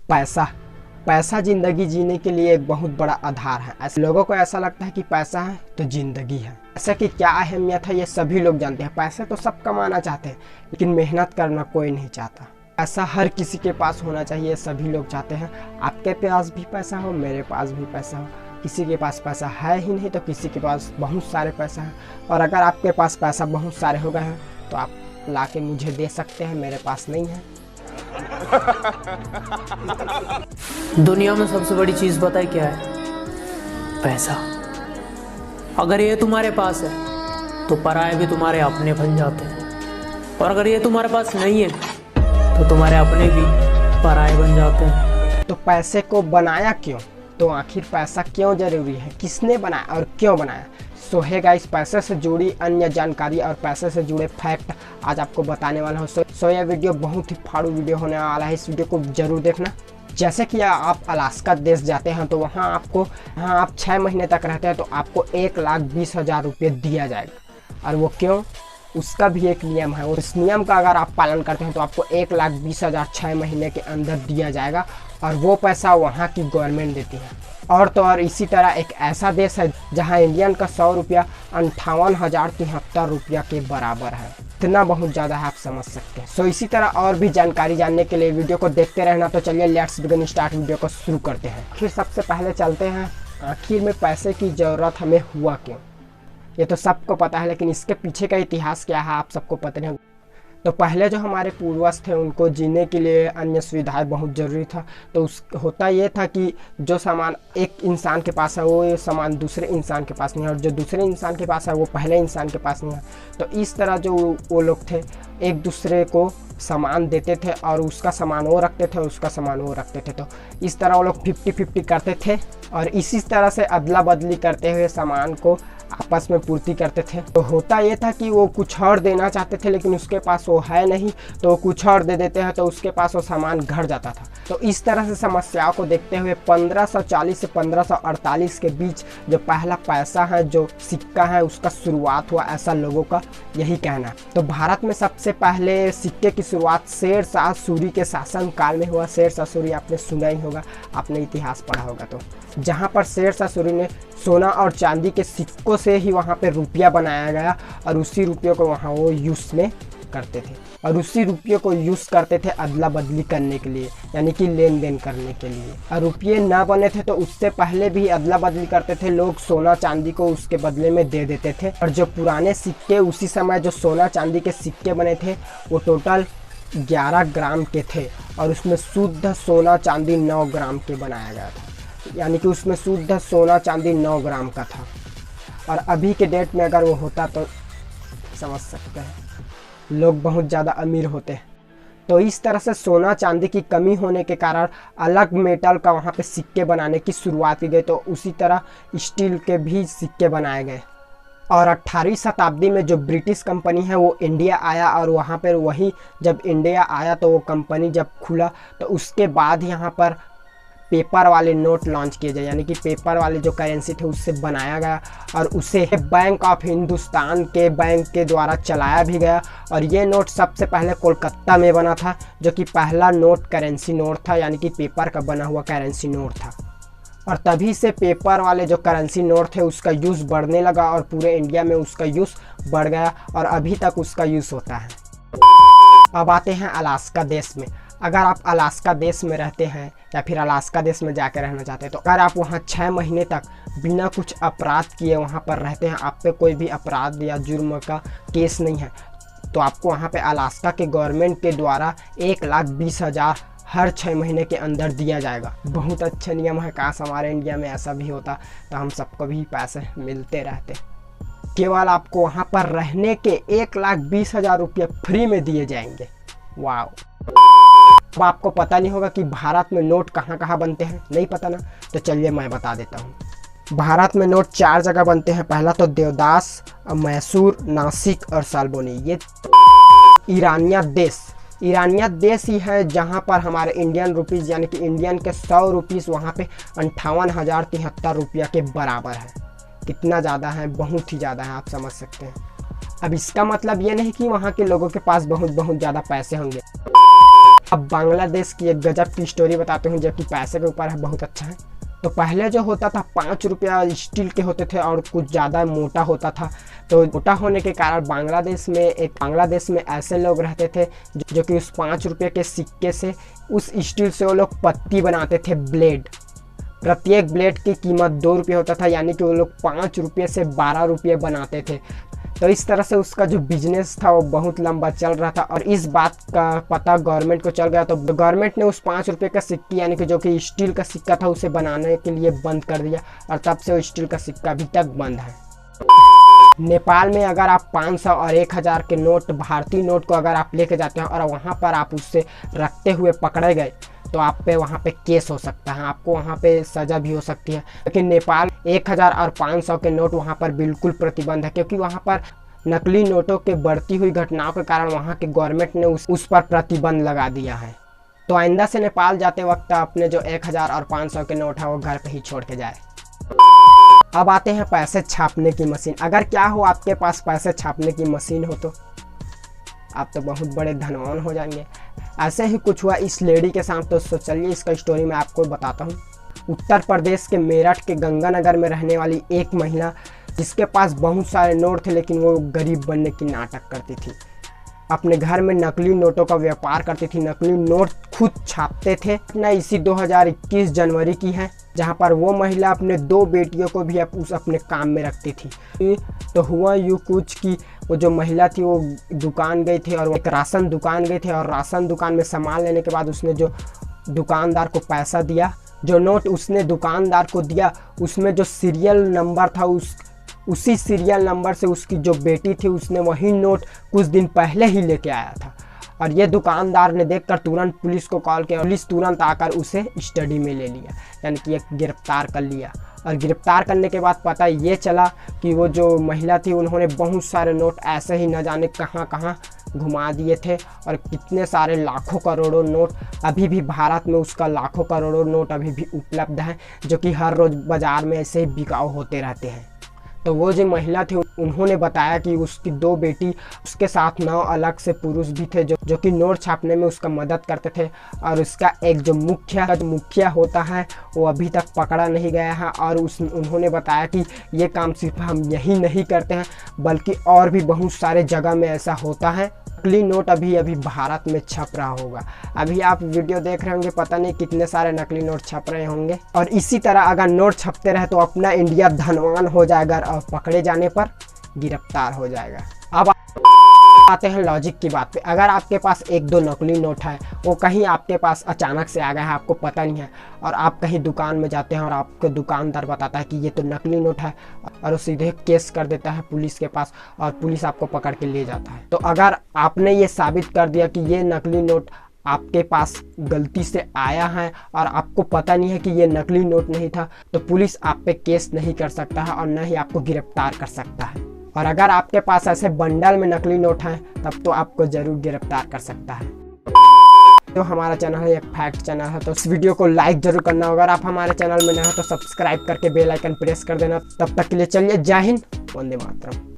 पैसा पैसा जिंदगी जीने के लिए एक बहुत बड़ा आधार है। ऐसे लोगों को ऐसा लगता है कि पैसा है तो जिंदगी है। पैसे की क्या अहमियत है ये सभी लोग जानते हैं। पैसे तो सब कमाना चाहते हैं, लेकिन मेहनत करना कोई नहीं चाहता। पैसा हर किसी के पास होना चाहिए, सभी लोग चाहते हैं। आपके पास भी पैसा हो, मेरे पास भी पैसा हो। किसी के पास पैसा है ही नहीं तो किसी के पास बहुत सारे पैसा है। और अगर आपके पास पैसा बहुत सारे हो गए हैं तो आप ला के मुझे दे सकते हैं, मेरे पास नहीं है। दुनिया में सबसे बड़ी चीज़ पता है क्या है? पैसा। अगर ये तुम्हारे पास है तो पराये भी तुम्हारे अपने बन जाते हैं, और अगर ये तुम्हारे पास नहीं है तो तुम्हारे अपने भी पराये बन जाते हैं। तो पैसे को बनाया क्यों? तो आखिर पैसा क्यों जरूरी है, किसने बनाया और क्यों बनाया? सो है गाइस, पैसे से जुड़ी अन्य जानकारी और पैसे से जुड़े फैक्ट आज आपको बताने वाला हूँ। सो यह वीडियो बहुत ही फाड़ू वीडियो होने वाला है, इस वीडियो को जरूर देखना। जैसे कि आप अलास्का देश जाते हैं तो वहाँ आप 6 महीने तक रहते हैं तो आपको 1,20,000 रुपये दिया जाएगा। और वो क्यों, उसका भी एक नियम है। उस नियम का अगर आप पालन करते हैं तो आपको 1,20,000 6 महीने के अंदर दिया जाएगा, और वो पैसा वहाँ की गवर्नमेंट देती है। और तो और इसी तरह एक ऐसा देश है जहाँ इंडियन का 100 रुपया 58,073 रुपया के बराबर है। इतना बहुत ज़्यादा है, आप समझ सकते हैं। सो इसी तरह और भी जानकारी जानने के लिए वीडियो को देखते रहना। तो चलिए लेट्स बिगिन स्टार्ट, वीडियो को शुरू करते हैं। फिर सबसे पहले चलते हैं आखिर में पैसे की ज़रूरत हमें हुआ क्यों। ये तो सबको पता है, लेकिन इसके पीछे का इतिहास क्या है आप सबको पता नहीं। तो पहले जो हमारे पूर्वज थे उनको जीने के लिए अन्य सुविधाएं बहुत ज़रूरी था। तो होता ये था कि जो सामान एक इंसान के पास है वो ये सामान दूसरे इंसान के पास नहीं है, और जो दूसरे इंसान के पास है वो पहले इंसान के पास नहीं है। तो इस तरह जो वो लोग थे एक दूसरे को सामान देते थे, और उसका सामान वो रखते थे, उसका सामान वो रखते थे। तो इस तरह वो लोग 50-50 करते थे, और इसी तरह से अदला बदली करते हुए सामान को आपस में पूर्ति करते थे। तो होता ये था कि वो कुछ और देना चाहते थे लेकिन उसके पास वो है नहीं, तो कुछ और दे देते हैं तो उसके पास वो सामान घट जाता था। तो इस तरह से समस्याओं को देखते हुए 1540 से 1548 के बीच जो पहला पैसा है, जो सिक्का है, उसका शुरुआत हुआ, ऐसा लोगों का यही कहना है। तो भारत में सबसे पहले सिक्के की शुरुआत शेर शाह सूरी के शासन काल में हुआ। शेर शाह सूरी आपने सुना ही होगा, आपने इतिहास पढ़ा होगा। तो जहाँ पर शेर शाह सूरी ने सोना और चांदी के सिक्कों से ही वहाँ पे रुपया बनाया गया, और उसी रुपये को वहाँ वो यूज़ में करते थे, और उसी रुपये को यूज़ करते थे अदला बदली करने के लिए, यानी कि लेन देन करने के लिए। और रुपये ना बने थे तो उससे पहले भी अदला बदली करते थे लोग, सोना चांदी को उसके बदले में दे देते थे। और जो पुराने सिक्के उसी समय जो सोना चांदी के सिक्के बने थे वो टोटल 11 ग्राम के थे, और उसमें शुद्ध सोना चांदी 9 ग्राम के बनाया गया था, यानी कि उसमें शुद्ध सोना चांदी 9 ग्राम का था। और अभी के डेट में अगर वो होता तो समझ सकते हैं लोग बहुत ज़्यादा अमीर होते हैं। तो इस तरह से सोना चांदी की कमी होने के कारण अलग मेटल का वहाँ पे सिक्के बनाने की शुरुआत की गई। तो उसी तरह स्टील के भी सिक्के बनाए गए। और 18वीं शताब्दी में जो ब्रिटिश कंपनी है वो इंडिया आया, और वहाँ पर वही जब इंडिया आया तो वो कंपनी जब खुला तो उसके बाद यहाँ पर पेपर वाले नोट लॉन्च किए गए, यानी कि पेपर वाले जो करेंसी थे उससे बनाया गया, और उसे बैंक ऑफ हिंदुस्तान के बैंक के द्वारा चलाया भी गया। और ये नोट सबसे पहले कोलकाता में बना था, जो कि पहला नोट करेंसी नोट था, यानी कि पेपर का बना हुआ करेंसी नोट था। और तभी से पेपर वाले जो करेंसी नोट थे उसका यूज़ बढ़ने लगा, और पूरे इंडिया में उसका यूज़ बढ़ गया, और अभी तक उसका यूज़ होता है। अब आते हैं अलास्का देश में। अगर आप अलास्का देश में रहते हैं या फिर अलास्का देश में जाकर रहना चाहते हैं, तो अगर आप वहाँ 6 महीने तक बिना कुछ अपराध किए वहाँ पर रहते हैं, आप पे कोई भी अपराध या जुर्म का केस नहीं है, तो आपको वहाँ पे अलास्का के गवर्नमेंट के द्वारा 1,20,000 हर 6 महीने के अंदर दिया जाएगा। बहुत अच्छा नियम है, काश हमारे इंडिया में ऐसा भी होता तो हम सबको भी पैसे मिलते रहते। केवल आपको वहाँ पर रहने के 1,20,000 रुपये फ्री में दिए जाएंगे। वाह! अब आपको पता नहीं होगा कि भारत में नोट कहाँ कहाँ बनते हैं, नहीं पता ना? तो चलिए मैं बता देता हूँ। भारत में नोट 4 जगह बनते हैं। पहला तो देवदास, मैसूर, नासिक और सालबोनी। ये ईरानिया देश ही है जहाँ पर हमारे इंडियन रुपीज़, यानी कि इंडियन के 100 रुपीज़ वहाँ पे 58,073 रुपया के बराबर है। कितना ज़्यादा है, बहुत ही ज़्यादा है, आप समझ सकते हैं। अब इसका मतलब ये नहीं कि वहाँ के लोगों के पास बहुत ज़्यादा पैसे होंगे। अब बांग्लादेश की एक गजब की स्टोरी बताते हूँ जो कि पैसे के ऊपर है, बहुत अच्छा है। तो पहले जो होता था 5 रुपया स्टील के होते थे और कुछ ज़्यादा मोटा होता था। तो मोटा होने के कारण बांग्लादेश में ऐसे लोग रहते थे जो कि उस 5 रुपये के सिक्के से, उस स्टील से वो लोग पत्ती बनाते थे, ब्लेड। प्रत्येक ब्लेड की कीमत 2 रुपये होता था, यानी कि वो लोग 5 रुपये से 12 रुपये बनाते थे। तो इस तरह से उसका जो बिजनेस था वो बहुत लंबा चल रहा था और इस बात का पता गवर्नमेंट को चल गया। तो गवर्नमेंट ने उस 5 रुपये का सिक्की, यानी कि जो कि स्टील का सिक्का था, उसे बनाने के लिए बंद कर दिया और तब से वो स्टील का सिक्का अभी तक बंद है। नेपाल में अगर आप 500 और 1000 के नोट, भारतीय नोट को अगर आप लेके जाते हैं और वहाँ पर आप उससे रखते हुए पकड़े गए तो आप पे वहाँ पे केस हो सकता है, आपको वहाँ पे सज़ा भी हो सकती है। लेकिन नेपाल 1000 और 500 के नोट वहाँ पर बिल्कुल प्रतिबंध है, क्योंकि वहाँ पर नकली नोटों के बढ़ती हुई घटनाओं के कारण वहाँ के गवर्नमेंट ने उस पर प्रतिबंध लगा दिया है। तो आइंदा से नेपाल जाते वक्त अपने जो 1000 और 500 के नोट है वो घर पे ही छोड़ के जाए। अब आते हैं पैसे छापने की मशीन। अगर क्या हो आपके पास पैसे छापने की मशीन हो तो आप तो बहुत बड़े धनवान हो जाएंगे। ऐसे ही कुछ हुआ इस लेडी के साथ। तो चलिए इसका स्टोरी मैं आपको बताता हूँ। उत्तर प्रदेश के मेरठ के गंगानगर में रहने वाली एक महिला, जिसके पास बहुत सारे नोट थे लेकिन वो गरीब बनने की नाटक करती थी। अपने घर में नकली नोटों का व्यापार करती थी, नकली नोट खुद छापते थे ना। इसी 2021 जनवरी की है, जहां पर वो महिला अपने 2 बेटियों को भी अपने काम में रखती थी। तो हुआ यूँ कुछ कि वो जो महिला थी वो दुकान गई थी और एक राशन दुकान गई थी और राशन दुकान में सामान लेने के बाद उसने जो दुकानदार को पैसा दिया, जो नोट उसने दुकानदार को दिया उसमें जो सीरियल नंबर था, उसी सीरियल नंबर से उसकी जो बेटी थी उसने वही नोट कुछ दिन पहले ही लेके आया था। और ये दुकानदार ने देखकर तुरंत पुलिस को कॉल किया। पुलिस तुरंत आकर उसे स्टडी में ले लिया, यानी कि एक गिरफ्तार कर लिया। और गिरफ्तार करने के बाद पता ये चला कि वो जो महिला थी उन्होंने बहुत सारे नोट ऐसे ही न जाने कहाँ कहाँ घुमा दिए थे और कितने सारे लाखों करोड़ों नोट अभी भी भारत में, उसका लाखों करोड़ों नोट अभी भी उपलब्ध हैं, जो कि हर रोज़ बाज़ार में ऐसे ही बिकाऊ होते रहते हैं। तो वो जो महिला थी उन्होंने बताया कि उसकी 2 बेटी, उसके साथ 9 अलग से पुरुष भी थे जो कि नोट छापने में उसका मदद करते थे। और उसका एक जो मुखिया होता है वो अभी तक पकड़ा नहीं गया है। और उन्होंने बताया कि ये काम सिर्फ हम यही नहीं करते हैं बल्कि और भी बहुत सारे जगह में ऐसा होता है। नकली नोट अभी भारत में छप रहा होगा। अभी आप वीडियो देख रहे होंगे, पता नहीं कितने सारे नकली नोट छप रहे होंगे। और इसी तरह अगर नोट छपते रहे तो अपना इंडिया धनवान हो जाएगा और पकड़े जाने पर गिरफ्तार हो जाएगा। अब आते हैं लॉजिक की बात पे। अगर आपके पास 1-2 नकली नोट है, वो कहीं आपके पास अचानक से आ गया है, आपको पता नहीं है, और आप कहीं दुकान में जाते हैं और आपको दुकानदार बताता है कि ये तो नकली नोट है, और वो सीधे केस कर देता है पुलिस के पास और पुलिस आपको पकड़ के ले जाता है। तो अगर आपने ये साबित कर दिया कि ये नकली नोट आपके पास गलती से आया है और आपको पता नहीं है कि ये नकली नोट नहीं था, तो पुलिस आप पे केस नहीं कर सकता है और न ही आपको गिरफ्तार कर सकता है। और अगर आपके पास ऐसे बंडल में नकली नोट हैं तब तो आपको ज़रूर गिरफ्तार कर सकता है। तो हमारा चैनल है एक फैक्ट चैनल है, तो इस वीडियो को लाइक जरूर करना होगा। अगर आप हमारे चैनल में नए हो तो सब्सक्राइब करके बेल आइकन प्रेस कर देना। तब तक के लिए चलिए, जय हिंद, वंदे मातरम।